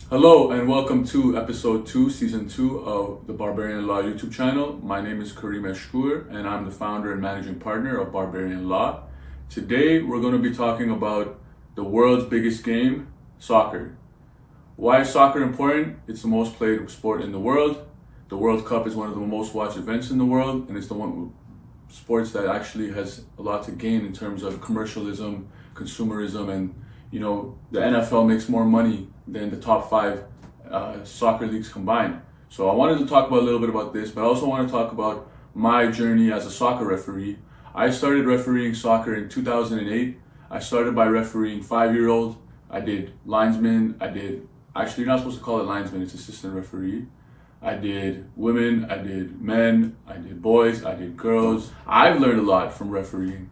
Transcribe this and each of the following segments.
Hello and welcome to episode 2, season 2 of the Barbarian Law YouTube channel. My name is Kareem Eshkour and I'm the founder and managing partner of Barbarian Law. Today we're going to be talking about the world's biggest game, soccer. Why is soccer important? It's the most played sport in the world. The World Cup is one of the most watched events in the world, and it's the one sports that actually has a lot to gain in terms of commercialism, consumerism, and the NFL makes more money than the top five soccer leagues combined. So I wanted to talk about a little bit about this, but I also want to talk about my journey as a soccer referee. I started refereeing soccer in 2008. I started by refereeing 5-year-olds. I did linesman. Actually, you're not supposed to call it linesman, it's assistant referee. I did women, I did men, I did boys, I did girls. I've learned a lot from refereeing.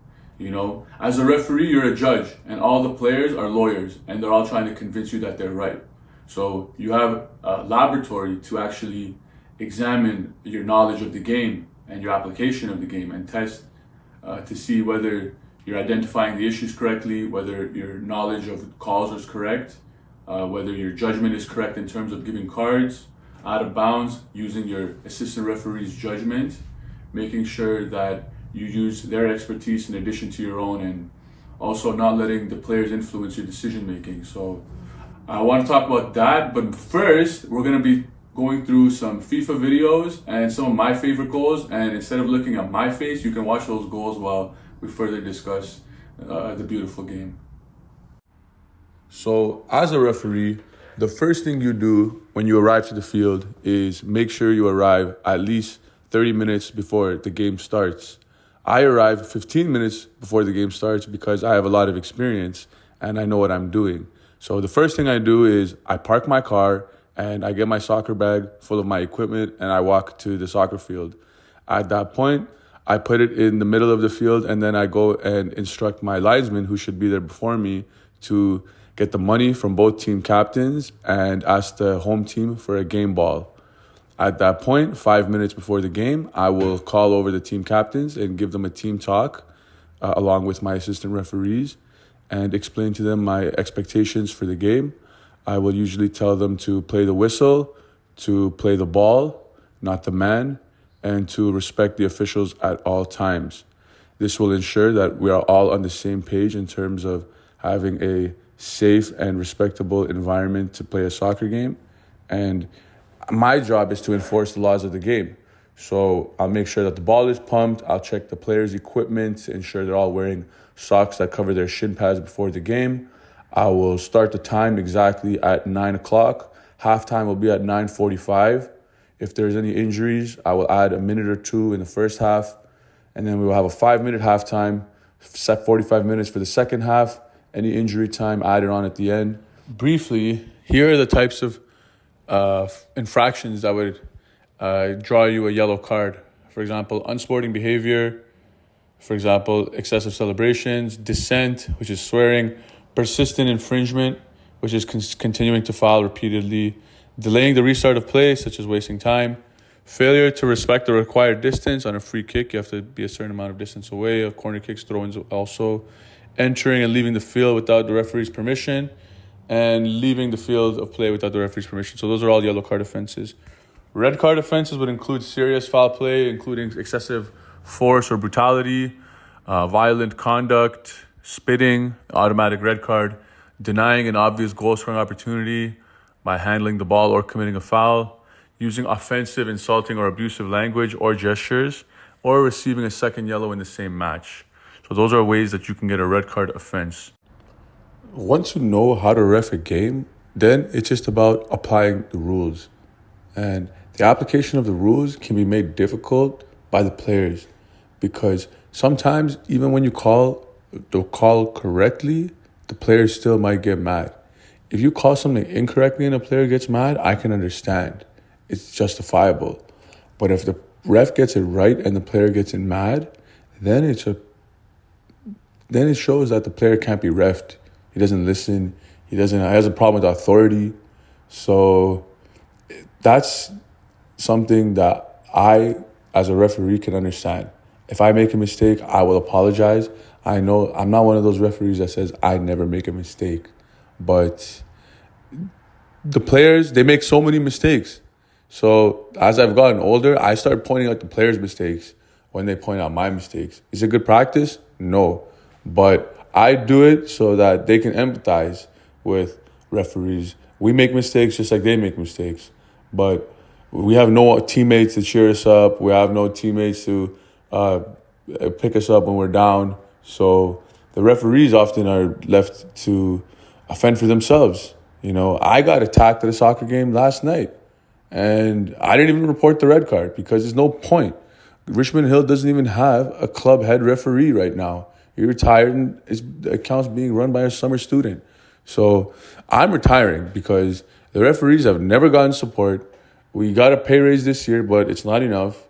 As a referee, you're a judge, and all the players are lawyers, and they're all trying to convince you that they're right. So you have a laboratory to actually examine your knowledge of the game and your application of the game and test to see whether you're identifying the issues correctly, whether your knowledge of calls is correct, whether your judgment is correct in terms of giving cards out of bounds, using your assistant referee's judgment, making sure that you use their expertise in addition to your own, and also not letting the players influence your decision making. So I want to talk about that, but first we're going to be going through some FIFA videos and some of my favorite goals, and instead of looking at my face, you can watch those goals while we further discuss the beautiful game. So as a referee, the first thing you do when you arrive to the field is make sure you arrive at least 30 minutes before the game starts. I arrive 15 minutes before the game starts because I have a lot of experience and I know what I'm doing. So the first thing I do is I park my car and I get my soccer bag full of my equipment and I walk to the soccer field. At that point, I put it in the middle of the field and then I go and instruct my linesman, who should be there before me, to get the money from both team captains and ask the home team for a game ball. At that point, 5 minutes before the game, I will call over the team captains and give them a team talk along with my assistant referees and explain to them my expectations for the game. I will usually tell them to play the whistle, to play the ball, not the man, and to respect the officials at all times. This will ensure that we are all on the same page in terms of having a safe and respectable environment to play a soccer game. And my job is to enforce the laws of the game. So I'll make sure that the ball is pumped. I'll check the players' equipment to ensure they're all wearing socks that cover their shin pads before the game. I will start the time exactly at 9 o'clock. Halftime will be at 9:45. If there's any injuries, I will add a minute or two in the first half. And then we will have a 5-minute halftime, set 45 minutes for the second half. Any injury time added on at the end. Briefly, here are the types of infractions that would draw you a yellow card. For example, unsporting behavior. For example, excessive celebrations, dissent, which is swearing, persistent infringement, which is continuing to foul repeatedly, delaying the restart of play, such as wasting time, failure to respect the required distance. On a free kick, you have to be a certain amount of distance away. A corner kicks, throw-ins also. Entering and leaving the field without the referee's permission, and leaving the field of play without the referee's permission. So those are all yellow card offenses. Red card offenses would include serious foul play, including excessive force or brutality, violent conduct, spitting, automatic red card, denying an obvious goal-scoring opportunity by handling the ball or committing a foul, using offensive, insulting, or abusive language or gestures, or receiving a second yellow in the same match. So those are ways that you can get a red card offense. Once you know how to ref a game, then it's just about applying the rules. And the application of the rules can be made difficult by the players because sometimes even when you call the call correctly, the players still might get mad. If you call something incorrectly and a player gets mad, I can understand. It's justifiable. But if the ref gets it right and the player gets it mad, then it shows that the player can't be reffed. He doesn't listen. He has a problem with authority. So that's something that I, as a referee, can understand. If I make a mistake, I will apologize. I know I'm not one of those referees that says I never make a mistake. But the players, they make so many mistakes. So as I've gotten older, I start pointing out the players' mistakes when they point out my mistakes. Is it good practice? No. But I do it so that they can empathize with referees. We make mistakes just like they make mistakes. But we have no teammates to cheer us up. We have no teammates to pick us up when we're down. So the referees often are left to fend for themselves. You know, I got attacked at a soccer game last night, and I didn't even report the red card because there's no point. Richmond Hill doesn't even have a club head referee right now. He retired, and the account's being run by a summer student. So I'm retiring because the referees have never gotten support. We got a pay raise this year, but it's not enough.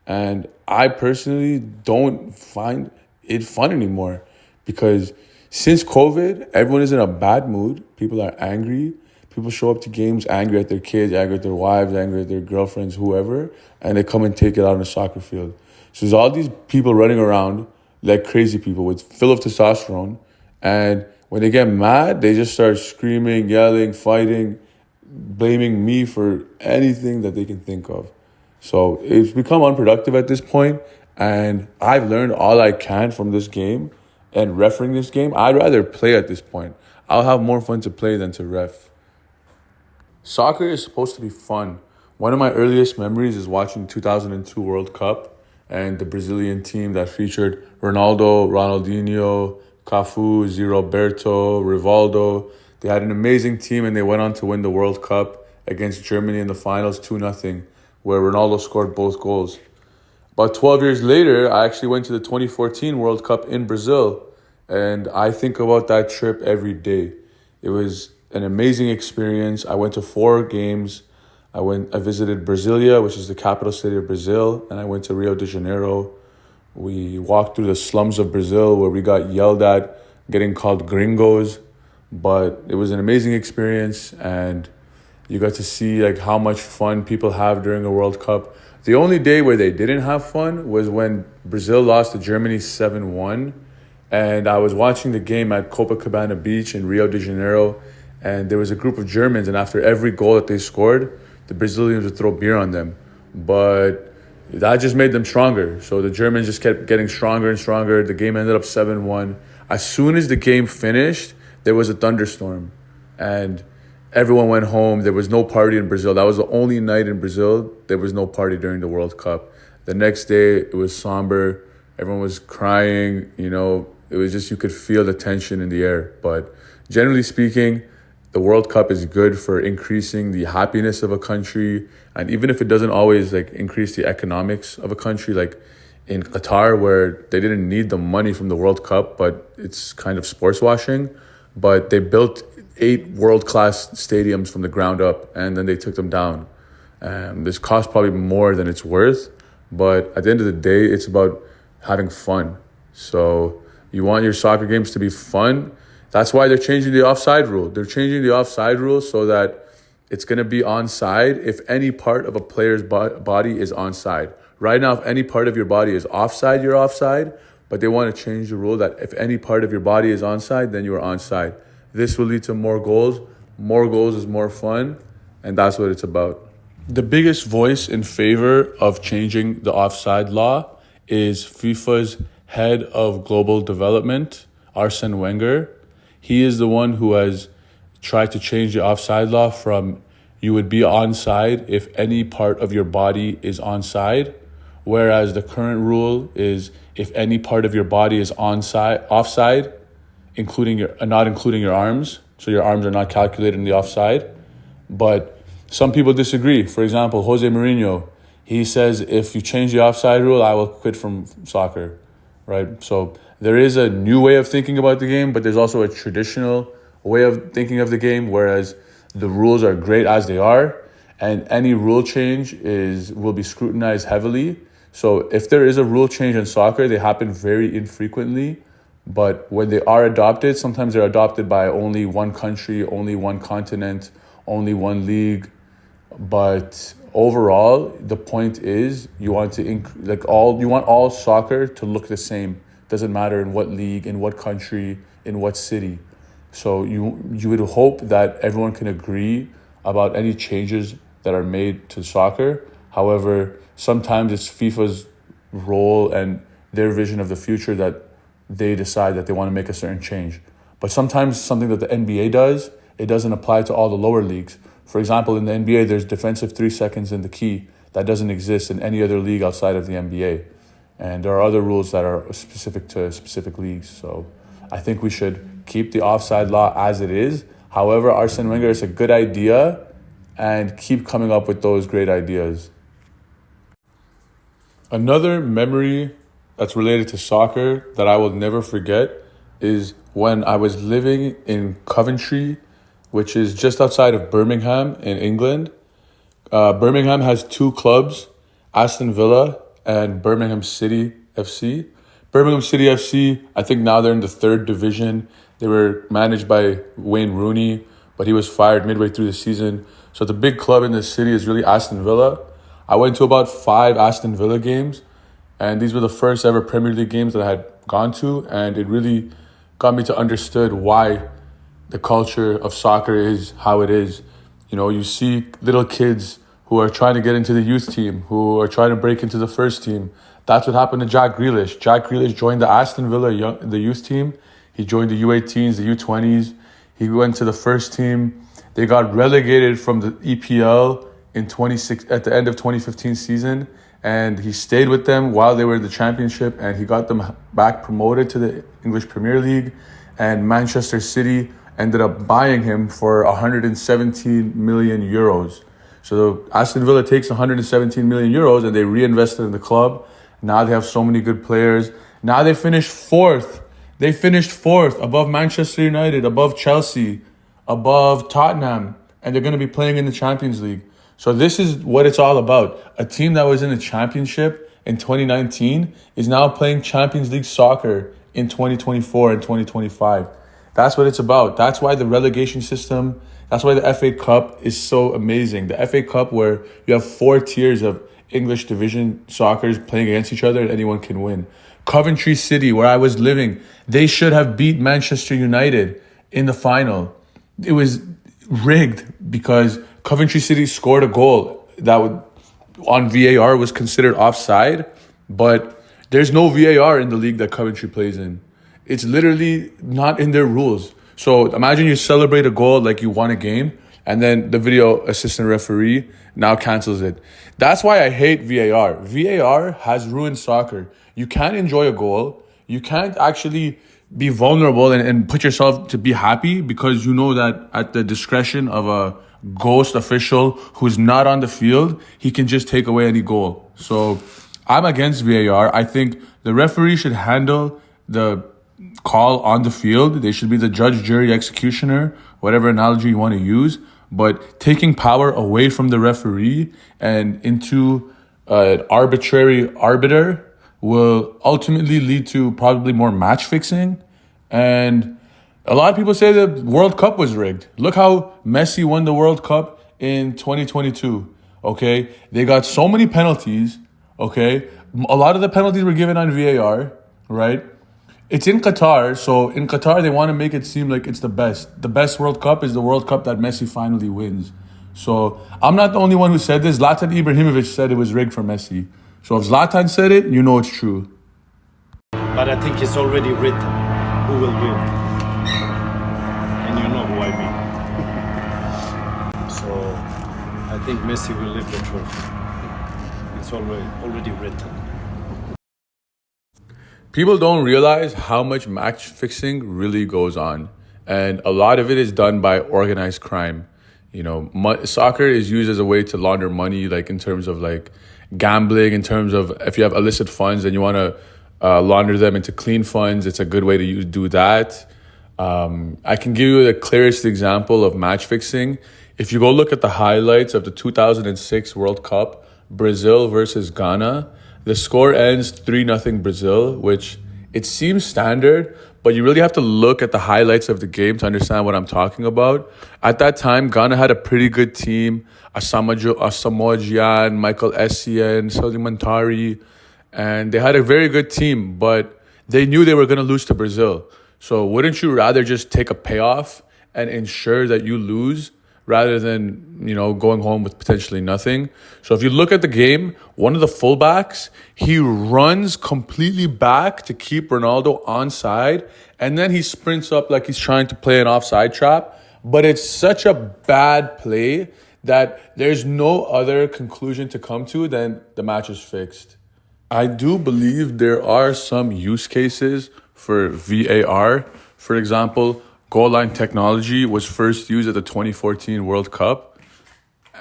And I personally don't find it fun anymore because since COVID, everyone is in a bad mood. People are angry. People show up to games angry at their kids, angry at their wives, angry at their girlfriends, whoever, and they come and take it out on the soccer field. So there's all these people running around like crazy people with full of testosterone. And when they get mad, they just start screaming, yelling, fighting, blaming me for anything that they can think of. So it's become unproductive at this point, and I've learned all I can from this game and refereeing this game. I'd rather play at this point. I'll have more fun to play than to ref. Soccer is supposed to be fun. One of my earliest memories is watching 2002 World Cup and the Brazilian team that featured Ronaldo, Ronaldinho, Cafu, Zé Roberto, Rivaldo. They had an amazing team and they went on to win the World Cup against Germany in the finals 2-0, where Ronaldo scored both goals. About 12 years later, I actually went to the 2014 World Cup in Brazil, and I think about that trip every day. It was an amazing experience. I went to 4 games. I visited Brasilia, which is the capital city of Brazil, and I went to Rio de Janeiro. We walked through the slums of Brazil where we got yelled at, getting called gringos, but it was an amazing experience, and you got to see like how much fun people have during a World Cup. The only day where they didn't have fun was when Brazil lost to Germany 7-1, and I was watching the game at Copacabana Beach in Rio de Janeiro, and there was a group of Germans, and after every goal that they scored, the Brazilians would throw beer on them. But that just made them stronger. So the Germans just kept getting stronger and stronger. The game ended up 7-1. As soon as the game finished, there was a thunderstorm, and everyone went home. There was no party in Brazil. That was the only night in Brazil there was no party during the World Cup. The next day, it was somber. Everyone was crying. You know, it was just, you could feel the tension in the air. But generally speaking, the World Cup is good for increasing the happiness of a country. And even if it doesn't always like increase the economics of a country, like in Qatar, where they didn't need the money from the World Cup, but it's kind of sports washing. But they built 8 world-class stadiums from the ground up, and then they took them down. This cost probably more than it's worth, but at the end of the day, it's about having fun. So you want your soccer games to be fun. That's why they're changing the offside rule. They're changing the offside rule so that it's going to be onside if any part of a player's body is onside. Right now, if any part of your body is offside, you're offside. But they want to change the rule that if any part of your body is onside, then you are onside. This will lead to more goals. More goals is more fun, and that's what it's about. The biggest voice in favor of changing the offside law is FIFA's head of global development, Arsene Wenger. He is the one who has tried to change the offside law from you would be onside if any part of your body is onside, whereas the current rule is if any part of your body is offside, not including your arms, so your arms are not calculated in the offside. But some people disagree. For example, Jose Mourinho, he says if you change the offside rule, I will quit from soccer, right? So there is a new way of thinking about the game, but there's also a traditional way of thinking of the game, whereas the rules are great as they are, and any rule change will be scrutinized heavily. So if there is a rule change in soccer, they happen very infrequently. But when they are adopted, sometimes they're adopted by only one country, only one continent, only one league. But overall, the point is you want all soccer to look the same. Doesn't matter in what league, in what country, in what city. So you would hope that everyone can agree about any changes that are made to soccer. However, sometimes it's FIFA's role and their vision of the future that they decide that they want to make a certain change. But sometimes something that the NBA does, it doesn't apply to all the lower leagues. For example, in the NBA, there's defensive 3 seconds in the key that doesn't exist in any other league outside of the NBA. And there are other rules that are specific to specific leagues. So I think we should keep the offside law as it is. However, Arsene Wenger is a good idea and keep coming up with those great ideas. Another memory that's related to soccer that I will never forget is when I was living in Coventry, which is just outside of Birmingham in England. Birmingham has two clubs, Aston Villa and Birmingham City FC. Birmingham City FC, I think now they're in the third division. They were managed by Wayne Rooney, but he was fired midway through the season. So the big club in the city is really Aston Villa. I went to about 5 Aston Villa games, and these were the first ever Premier League games that I had gone to, and it really got me to understand why the culture of soccer is how it is. You know, you see little kids who are trying to get into the youth team, who are trying to break into the first team. That's what happened to Jack Grealish. Jack Grealish joined the Aston Villa the youth team. He joined the U18s, the U20s. He went to the first team. They got relegated from the EPL at the end of 2015 season, and he stayed with them while they were in the championship, and he got them back promoted to the English Premier League. And Manchester City ended up buying him for 117 million euros. So Aston Villa takes 117 million euros and they reinvested in the club. Now they have so many good players. Now they finished fourth. They finished fourth above Manchester United, above Chelsea, above Tottenham, and they're going to be playing in the Champions League. So this is what it's all about. A team that was in the championship in 2019 is now playing Champions League soccer in 2024 and 2025. That's what it's about. That's why the relegation system, that's why the FA Cup is so amazing. The FA Cup, where you have 4 tiers of English division soccer playing against each other and anyone can win. Coventry City, where I was living, they should have beat Manchester United in the final. It was rigged because Coventry City scored a goal that on VAR was considered offside, but there's no VAR in the league that Coventry plays in. It's literally not in their rules. So imagine you celebrate a goal like you won a game, and then the video assistant referee now cancels it. That's why I hate VAR. VAR has ruined soccer. You can't enjoy a goal. You can't actually be vulnerable and put yourself to be happy because you know that at the discretion of a ghost official who's not on the field, he can just take away any goal. So I'm against VAR. I think the referee should handle the call on the field. They should be the judge, jury, executioner, whatever analogy you want to use. But taking power away from the referee and into an arbitrary arbiter will ultimately lead to probably more match fixing. And a lot of people say the World Cup was rigged. Look how Messi won the World Cup in 2022, okay? They got so many penalties, okay? A lot of the penalties were given on VAR, right? It's in Qatar, so in Qatar, they want to make it seem like it's the best. The best World Cup is the World Cup that Messi finally wins. So I'm not the only one who said this. Zlatan Ibrahimovic said it was rigged for Messi. So if Zlatan said it, you know it's true. But I think it's already written who will win. And you know who I mean. So I think Messi will lift the trophy. It's already written. People don't realize how much match fixing really goes on. And a lot of it is done by organized crime. You know, soccer is used as a way to launder money, like in terms of like gambling, in terms of if you have illicit funds and you want to launder them into clean funds, it's a good way to do that. I can give you the clearest example of match fixing. If you go look at the highlights of the 2006 World Cup, Brazil versus Ghana, the score ends 3-0 Brazil, which it seems standard, but you really have to look at the highlights of the game to understand what I'm talking about. At that time, Ghana had a pretty good team. Asamoah Gyan, Michael Essien, Suleiman Tari, and they had a very good team, but they knew they were going to lose to Brazil. So wouldn't you rather just take a payoff and ensure that you lose rather than, going home with potentially nothing. So if you look at the game, one of the fullbacks, he runs completely back to keep Ronaldo onside, and then he sprints up like he's trying to play an offside trap. But it's such a bad play that there's no other conclusion to come to than the match is fixed. I do believe there are some use cases for VAR. For example, goal line technology was first used at the 2014 World Cup.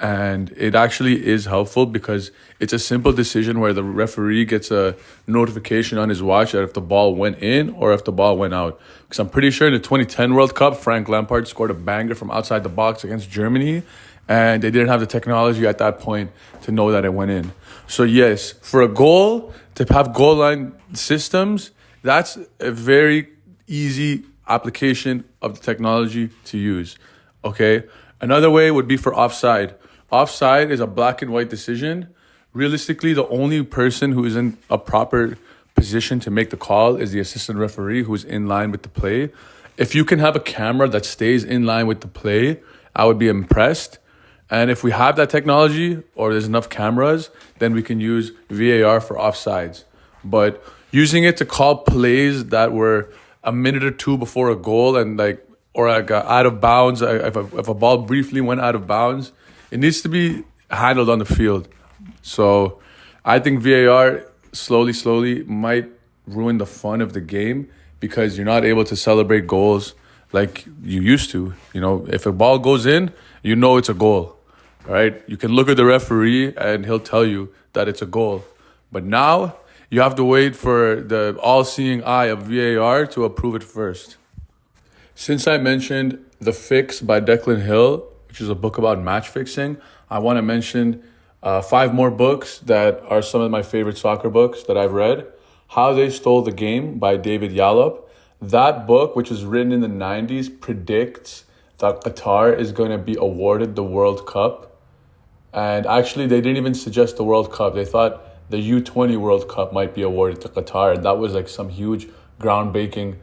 And it actually is helpful because it's a simple decision where the referee gets a notification on his watch that if the ball went in or if the ball went out. Because I'm pretty sure in the 2010 World Cup, Frank Lampard scored a banger from outside the box against Germany, and they didn't have the technology at that point to know that it went in. So yes, for a goal, to have goal line systems, that's a very easy application of the technology to use, okay? Another way would be for offside. Offside is a black and white decision. Realistically, the only person who is in a proper position to make the call is the assistant referee who's in line with the play. If you can have a camera that stays in line with the play, I would be impressed. And if we have that technology or there's enough cameras, then we can use VAR for offsides. But using it to call plays that were a minute or two before a goal and out of bounds, if a ball briefly went out of bounds, it needs to be handled on the field. So I think VAR slowly might ruin the fun of the game because you're not able to celebrate goals like you used to. If a ball goes in, it's a goal, right? You can look at the referee and he'll tell you that it's a goal. But now you have to wait for the all-seeing eye of VAR to approve it first. Since I mentioned The Fix by Declan Hill, which is a book about match fixing, I want to mention 5 more books that are some of my favorite soccer books that I've read. How They Stole the Game by David Yallop. That book, which was written in the 90s, predicts that Qatar is going to be awarded the World Cup. And actually, they didn't even suggest the World Cup. They thought the U20 World Cup might be awarded to Qatar. And that was like some huge groundbreaking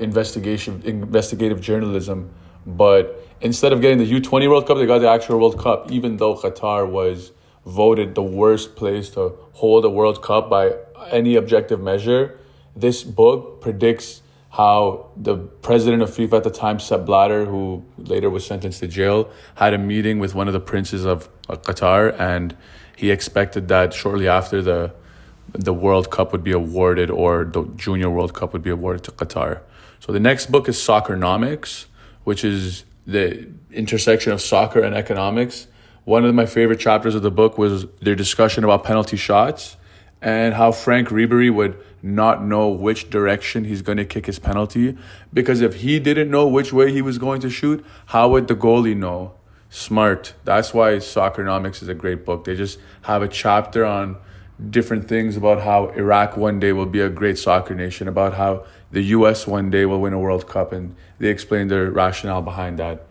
investigative journalism. But instead of getting the U20 World Cup, they got the actual World Cup, even though Qatar was voted the worst place to hold a World Cup by any objective measure. This book predicts how the president of FIFA at the time, Sepp Blatter, who later was sentenced to jail, had a meeting with one of the princes of Qatar, and he expected that shortly after the World Cup would be awarded, or the Junior World Cup would be awarded to Qatar. So the next book is Soccernomics, which is the intersection of soccer and economics. One of my favorite chapters of the book was their discussion about penalty shots and how Frank Ribery would not know which direction he's going to kick his penalty. Because if he didn't know which way he was going to shoot, how would the goalie know? Smart. That's why Soccernomics is a great book. They just have a chapter on different things about how Iraq one day will be a great soccer nation, about how the US one day will win a World Cup, and they explain their rationale behind that.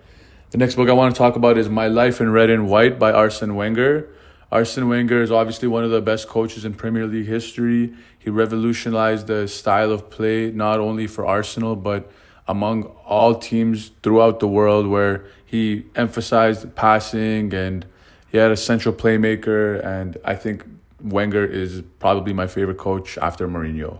The next book I want to talk about is My Life in Red and White by Arsene Wenger. Arsene Wenger is obviously one of the best coaches in Premier League history. He revolutionized the style of play, not only for Arsenal, but among all teams throughout the world, where he emphasized passing and he had a central playmaker. And I think Wenger is probably my favorite coach after Mourinho.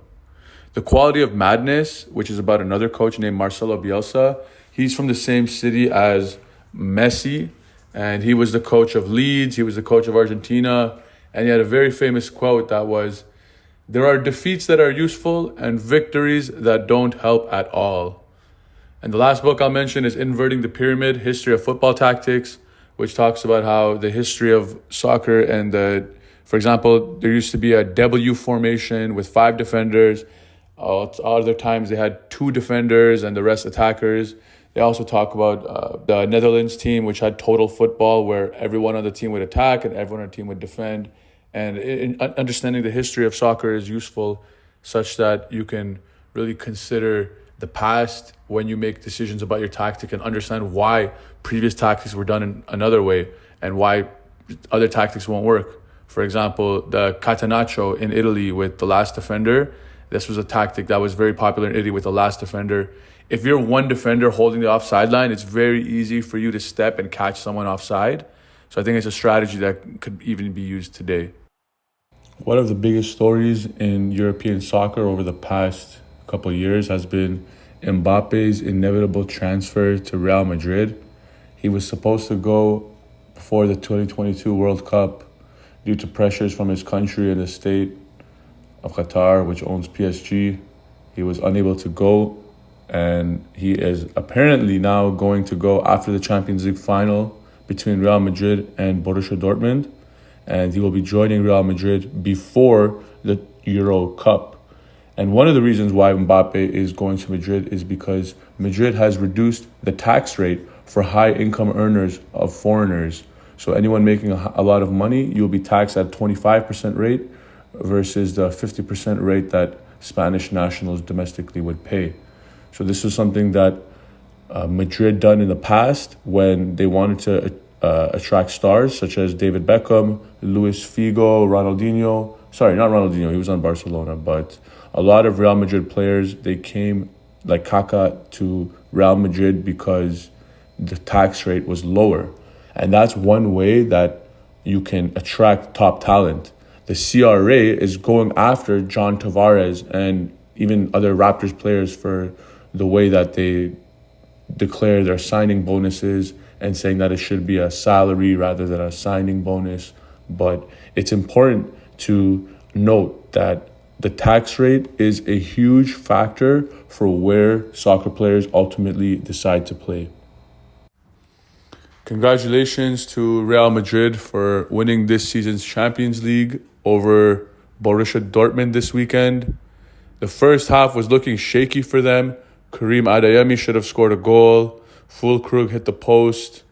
The Quality of Madness, which is about another coach named Marcelo Bielsa. He's from the same city as Messi, and he was the coach of Leeds, he was the coach of Argentina, and he had a very famous quote that was, "There are defeats that are useful and victories that don't help at all." And the last book I'll mention is Inverting the Pyramid, History of Football Tactics, which talks about how the history of soccer and for example, there used to be a W formation with 5 defenders. Other times they had 2 defenders and the rest attackers. They also talk about the Netherlands team, which had total football, where everyone on the team would attack and everyone on the team would defend. And understanding the history of soccer is useful such that you can really consider the past when you make decisions about your tactic and understand why previous tactics were done in another way and why other tactics won't work. For example, the catenaccio in Italy with the last defender. This was a tactic that was very popular in Italy with the last defender. if you're one defender holding the offside line, it's very easy for you to step and catch someone offside. So I think it's a strategy that could even be used today. One of the biggest stories in European soccer over the past couple of years has been Mbappe's inevitable transfer to Real Madrid. He was supposed to go before the 2022 World Cup due to pressures from his country and the state of Qatar, which owns PSG. He was unable to go, and he is apparently now going to go after the Champions League final between Real Madrid and Borussia Dortmund, and he will be joining Real Madrid before the Euro Cup. And one of the reasons why Mbappe is going to Madrid is because Madrid has reduced the tax rate for high-income earners of foreigners. So anyone making a lot of money, you'll be taxed at 25% rate versus the 50% rate that Spanish nationals domestically would pay. So this is something that Madrid done in the past when they wanted to attract stars such as David Beckham, Luis Figo, Ronaldinho. Sorry, not Ronaldinho, he was on Barcelona, but a lot of Real Madrid players, they came like Kaká to Real Madrid because the tax rate was lower. And that's one way that you can attract top talent. The CRA is going after John Tavares and even other Raptors players for the way that they declare their signing bonuses and saying that it should be a salary rather than a signing bonus. But it's important to note that the tax rate is a huge factor for where soccer players ultimately decide to play. Congratulations to Real Madrid for winning this season's Champions League over Borussia Dortmund this weekend. The first half was looking shaky for them. Karim Adeyemi should have scored a goal. Füllkrug hit the post.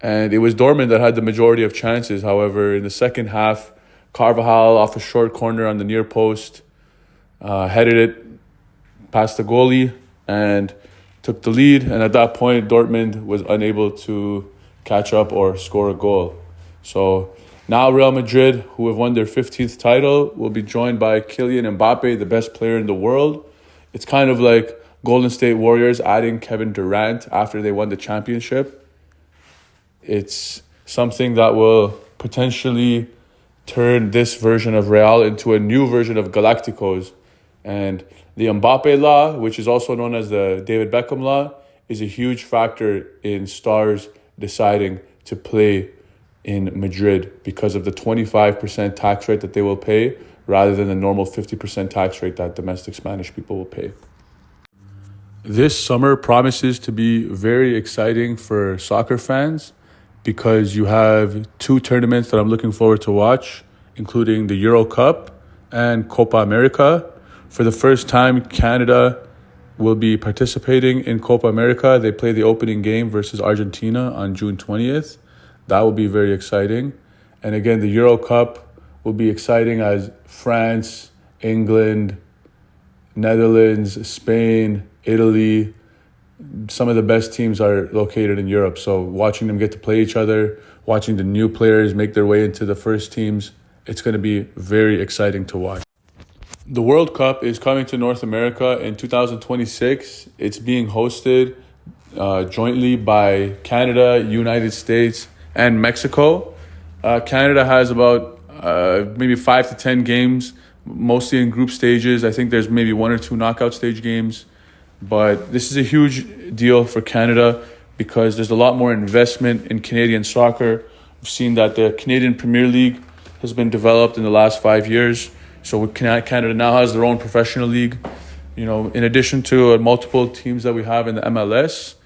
And it was Dortmund that had the majority of chances. However, in the second half, Carvajal off a short corner on the near post headed it past the goalie and took the lead. And at that point, Dortmund was unable to catch up or score a goal. So now Real Madrid, who have won their 15th title, will be joined by Kylian Mbappe, the best player in the world. It's kind of like Golden State Warriors adding Kevin Durant after they won the championship. It's something that will potentially turn this version of Real into a new version of Galacticos. And the Mbappe law, which is also known as the David Beckham law, is a huge factor in stars deciding to play in Madrid because of the 25% tax rate that they will pay rather than the normal 50% tax rate that domestic Spanish people will pay. This summer promises to be very exciting for soccer fans because you have two tournaments that I'm looking forward to watch, including the Euro Cup and Copa America. For the first time, Canada will be participating in Copa America. They play the opening game versus Argentina on June 20th. That will be very exciting. And again, the Euro Cup will be exciting as France, England, Netherlands, Spain, Italy, some of the best teams are located in Europe. So watching them get to play each other, watching the new players make their way into the first teams, it's going to be very exciting to watch. The World Cup is coming to North America in 2026. It's being hosted jointly by Canada, United States, and Mexico. Canada has about maybe 5 to 10 games, mostly in group stages. I think there's maybe 1 or 2 knockout stage games. But this is a huge deal for Canada because there's a lot more investment in Canadian soccer. We've seen that the Canadian Premier League has been developed in the last 5 years. So Canada now has their own professional league. You know, in addition to multiple teams that we have in the MLS,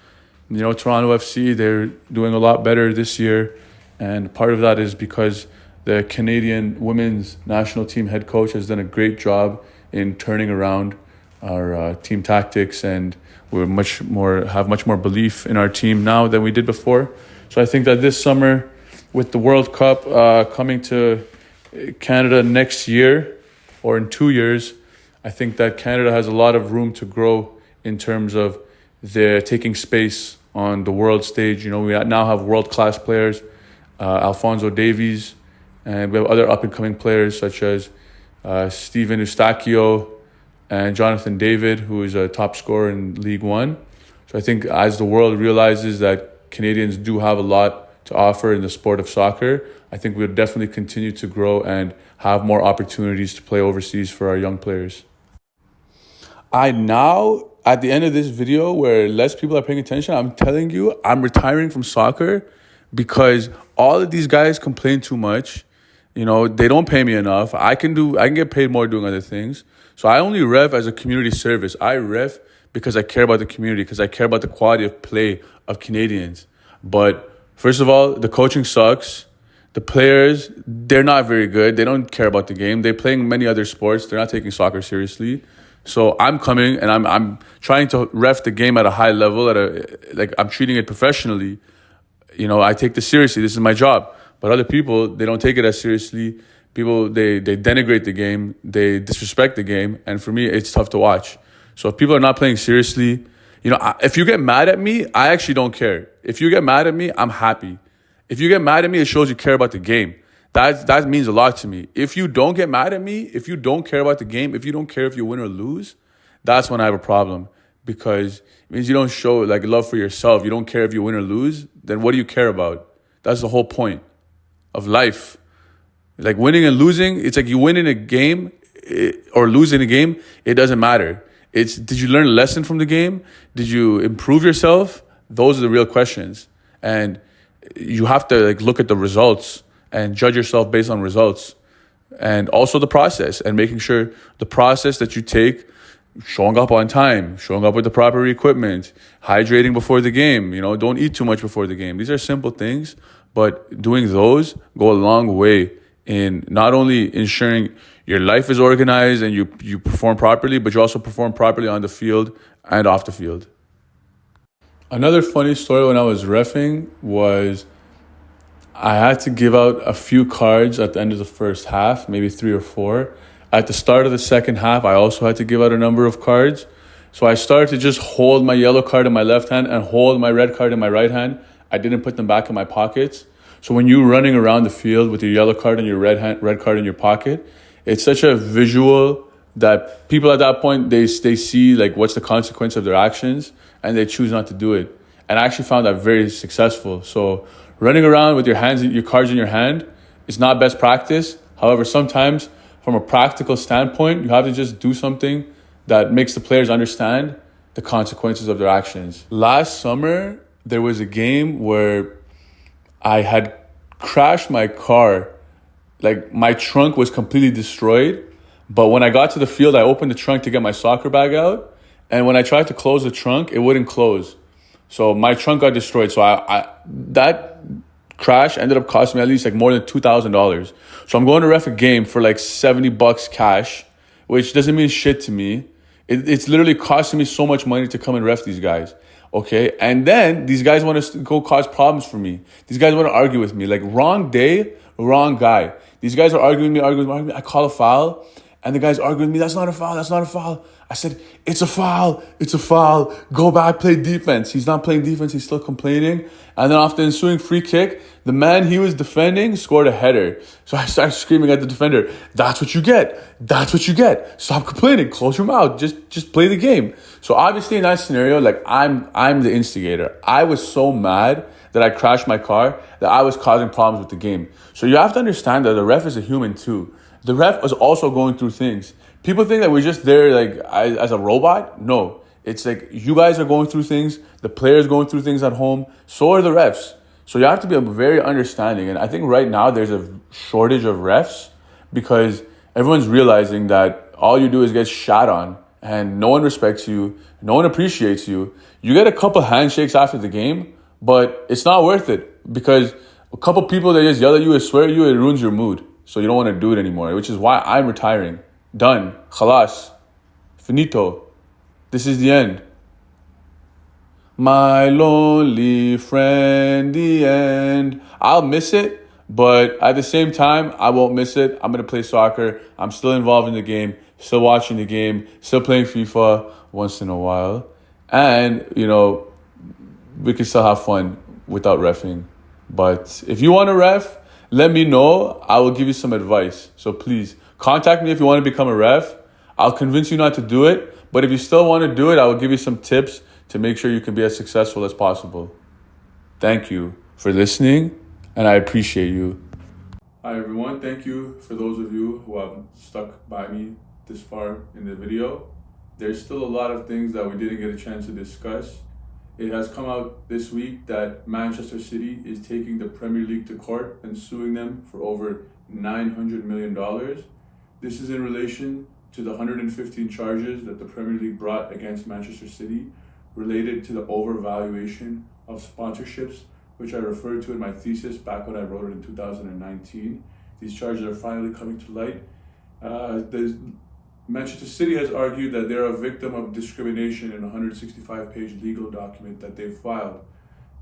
you know, Toronto FC, they're doing a lot better this year. And part of that is because the Canadian women's national team head coach has done a great job in turning around our team tactics, and we're have much more belief in our team now than we did before. So I think that this summer, with the World Cup coming to Canada next year or in 2 years, I think that Canada has a lot of room to grow in terms of their taking space on the world stage. You know, we now have world-class players, Alphonso Davies, and we have other up-and-coming players such as Steven Eustáquio and Jonathan David, who is a top scorer in League One. So I think as the world realizes that Canadians do have a lot to offer in the sport of soccer, I think we'll definitely continue to grow and have more opportunities to play overseas for our young players. I now, at the end of this video where less people are paying attention, I'm telling you, I'm retiring from soccer because all of these guys complain too much. You know, they don't pay me enough. I can get paid more doing other things. So I only ref as a community service. I ref because I care about the community, because I care about the quality of play of Canadians. But first of all, the coaching sucks. The players, they're not very good. They don't care about the game. They're playing many other sports. They're not taking soccer seriously. So I'm coming and I'm trying to ref the game at a high level, I'm treating it professionally. You know, I take this seriously. This is my job. But other people, they don't take it as seriously. People, they denigrate the game. They disrespect the game. And for me, it's tough to watch. So if people are not playing seriously, you know, if you get mad at me, I actually don't care. If you get mad at me, I'm happy. If you get mad at me, it shows you care about the game. That means a lot to me. If you don't get mad at me, if you don't care about the game, if you don't care if you win or lose, that's when I have a problem, because it means you don't show like love for yourself. You don't care if you win or lose. Then what do you care about? That's the whole point of life. Like winning and losing, it's like you win in a game or lose in a game, it doesn't matter. It's, did you learn a lesson from the game? Did you improve yourself? Those are the real questions. And you have to like look at the results and judge yourself based on results, and also the process, and making sure the process that you take, showing up on time, showing up with the proper equipment, hydrating before the game, you know, don't eat too much before the game. These are simple things, but doing those go a long way in not only ensuring your life is organized and you perform properly, but you also perform properly on the field and off the field. Another funny story when I was reffing was I had to give out a few cards at the end of the first half, maybe 3 or 4. At the start of the second half, I also had to give out a number of cards. So I started to just hold my yellow card in my left hand and hold my red card in my right hand. I didn't put them back in my pockets. So when you're running around the field with your yellow card and your red card in your pocket, it's such a visual that people at that point, they see like what's the consequence of their actions, and they choose not to do it. And I actually found that very successful. So running around with your cards in your hand is not best practice. However, sometimes from a practical standpoint, you have to just do something that makes the players understand the consequences of their actions. Last summer, there was a game where I had crashed my car. Like my trunk was completely destroyed. But when I got to the field, I opened the trunk to get my soccer bag out. And when I tried to close the trunk, it wouldn't close. So my trunk got destroyed. So that crash ended up costing me at least like more than $2,000. So I'm going to ref a game for like $70 cash, which doesn't mean shit to me. It's literally costing me so much money to come and ref these guys. Okay. And then these guys want to go cause problems for me. These guys want to argue with me. Like wrong day, wrong guy. These guys are arguing with me. I call a foul. And the guy's arguing with me, that's not a foul. I said, it's a foul. Go back, play defense. He's not playing defense. He's still complaining. And then after the ensuing free kick, the man he was defending scored a header. So I started screaming at the defender, that's what you get. Stop complaining. Close your mouth. Just play the game. So obviously in that scenario, like I'm the instigator. I was so mad that I crashed my car that I was causing problems with the game. So you have to understand that the ref is a human too. The ref is also going through things. People think that we're just there like as a robot. No, it's like you guys are going through things. The players going through things at home. So are the refs. So you have to be very understanding. And I think right now there's a shortage of refs because everyone's realizing that all you do is get shot on and no one respects you. No one appreciates you. You get a couple handshakes after the game, but it's not worth it because a couple people that just yell at you and swear at you, it ruins your mood. So you don't want to do it anymore, which is why I'm retiring. Done. Khalas. Finito. This is the end. My lonely friend, the end. I'll miss it, but at the same time, I won't miss it. I'm going to play soccer. I'm still involved in the game, still watching the game, still playing FIFA once in a while. And, you know, we can still have fun without reffing. But if you want to ref, let me know. I will give you some advice. So please contact me if you want to become a ref. I'll convince you not to do it. But if you still want to do it, I will give you some tips to make sure you can be as successful as possible. Thank you for listening, and I appreciate you. Hi everyone, thank you for those of you who have stuck by me this far in the video. There's still a lot of things that we didn't get a chance to discuss. It has come out this week that Manchester City is taking the Premier League to court and suing them for over $900 million. This is in relation to the 115 charges that the Premier League brought against Manchester City related to the overvaluation of sponsorships, which I referred to in my thesis back when I wrote it in 2019. These charges are finally coming to light. Manchester City has argued that they're a victim of discrimination in a 165-page legal document that they filed,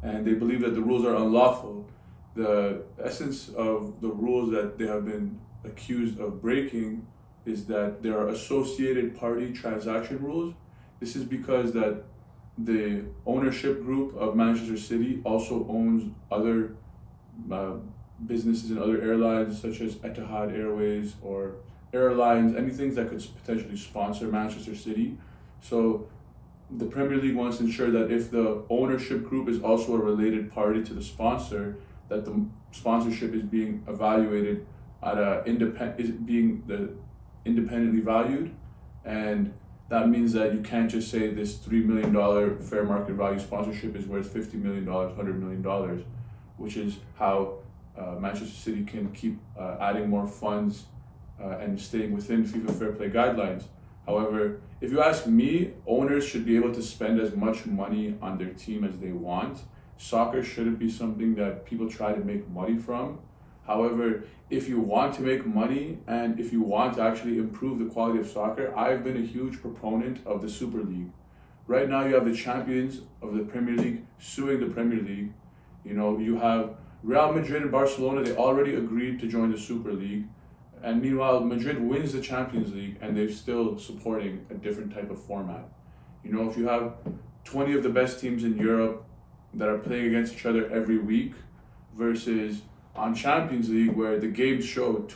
and they believe that the rules are unlawful. The essence of the rules that they have been accused of breaking is that there are associated party transaction rules. This is because that the ownership group of Manchester City also owns other businesses and other airlines such as Etihad Airways or airlines, anything that could potentially sponsor Manchester City. So the Premier League wants to ensure that if the ownership group is also a related party to the sponsor, that the sponsorship is being evaluated at independently valued, and that means that you can't just say this $3 million fair market value sponsorship is worth $50 million, $100 million, which is how Manchester City can keep adding more funds and staying within FIFA Fair Play guidelines. However, if you ask me, owners should be able to spend as much money on their team as they want. Soccer shouldn't be something that people try to make money from. However, if you want to make money and if you want to actually improve the quality of soccer, I've been a huge proponent of the Super League. Right now you have the champions of the Premier League suing the Premier League. You know, you have Real Madrid and Barcelona, they already agreed to join the Super League. And meanwhile, Madrid wins the Champions League and they're still supporting a different type of format. You know, if you have 20 of the best teams in Europe that are playing against each other every week versus on Champions League where the games show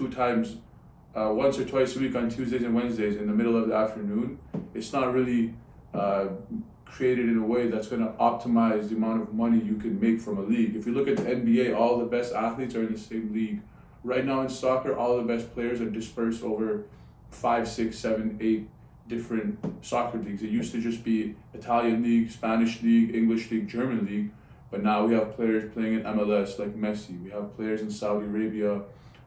once or twice a week on Tuesdays and Wednesdays in the middle of the afternoon, it's not really created in a way that's going to optimize the amount of money you can make from a league. If you look at the NBA, all the best athletes are in the same league. Right now in soccer, all the best players are dispersed over 5, 6, 7, 8 different soccer leagues. It used to just be Italian league, Spanish league, English league, German league, but now we have players playing in MLS like Messi. We have players in Saudi Arabia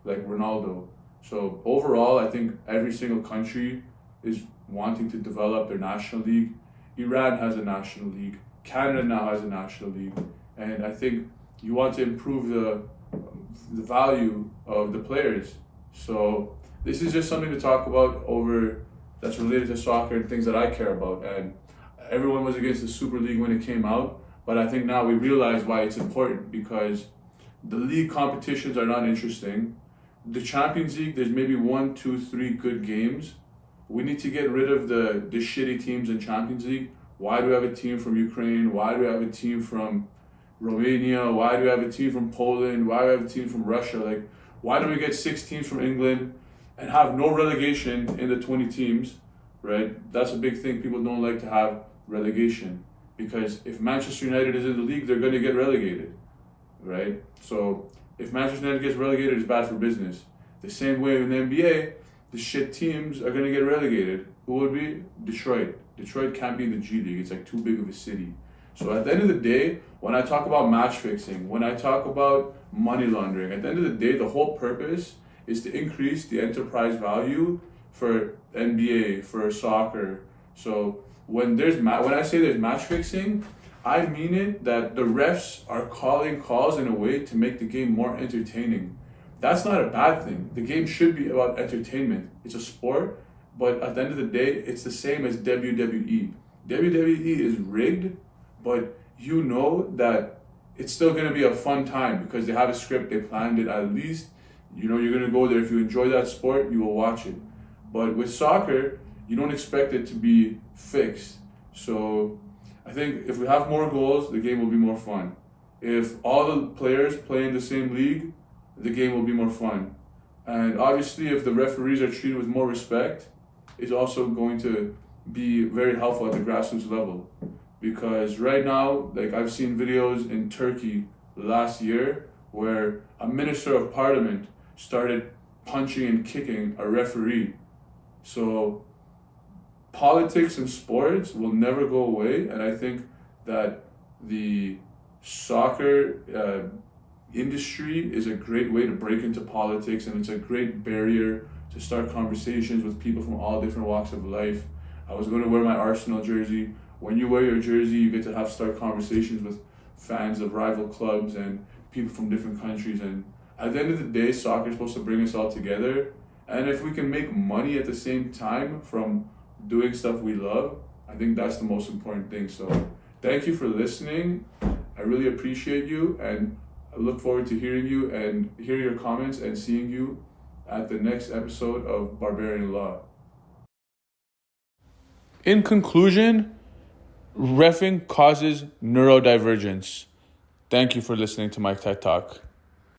like Ronaldo. So overall, I think every single country is wanting to develop their national league. Iran has a national league. Canada now has a national league. And I think you want to improve the value of the players. So this is just something to talk about that's related to soccer and things that I care about. And everyone was against the Super League when it came out, but I think now we realize why it's important, because the league competitions are not interesting. The Champions League, there's maybe 1, 2, 3 good games. We need to get rid of the shitty teams in Champions League. Why do we have a team from Ukraine? Why do we have a team from Romania? Why do we have a team from Poland? Why do we have a team from Russia? Like, why don't we get 6 teams from England and have no relegation in the 20 teams, right? That's a big thing. People don't like to have relegation because if Manchester United is in the league, they're going to get relegated, right? So if Manchester United gets relegated, it's bad for business. The same way in the NBA, the shit teams are going to get relegated. Who would be? Detroit. Detroit can't be in the G League. It's like too big of a city. So at the end of the day, when I talk about match fixing, when I talk about money laundering, at the end of the day, the whole purpose is to increase the enterprise value for NBA, for soccer. So when I say there's match fixing, I mean it that the refs are calling calls in a way to make the game more entertaining. That's not a bad thing. The game should be about entertainment. It's a sport, but at the end of the day, it's the same as WWE. WWE is rigged, but you know that it's still going to be a fun time because they have a script, they planned it at least. You know, you're going to go there. If you enjoy that sport, you will watch it. But with soccer, you don't expect it to be fixed. So I think if we have more goals, the game will be more fun. If all the players play in the same league, the game will be more fun. And obviously, if the referees are treated with more respect, it's also going to be very helpful at the grassroots level. because right now, like I've seen videos in Turkey last year where a minister of parliament started punching and kicking a referee. So politics and sports will never go away, and I think that the soccer industry is a great way to break into politics, and it's a great barrier to start conversations with people from all different walks of life. I was going to wear my Arsenal jersey. When you wear your jersey, you get to start conversations with fans of rival clubs and people from different countries. And at the end of the day, soccer is supposed to bring us all together. And if we can make money at the same time from doing stuff we love, I think that's the most important thing. So thank you for listening. I really appreciate you, and I look forward to hearing you and hearing your comments and seeing you at the next episode of Barbarian Law. In conclusion, reffing causes neurodivergence. Thank you for listening to my TED Talk.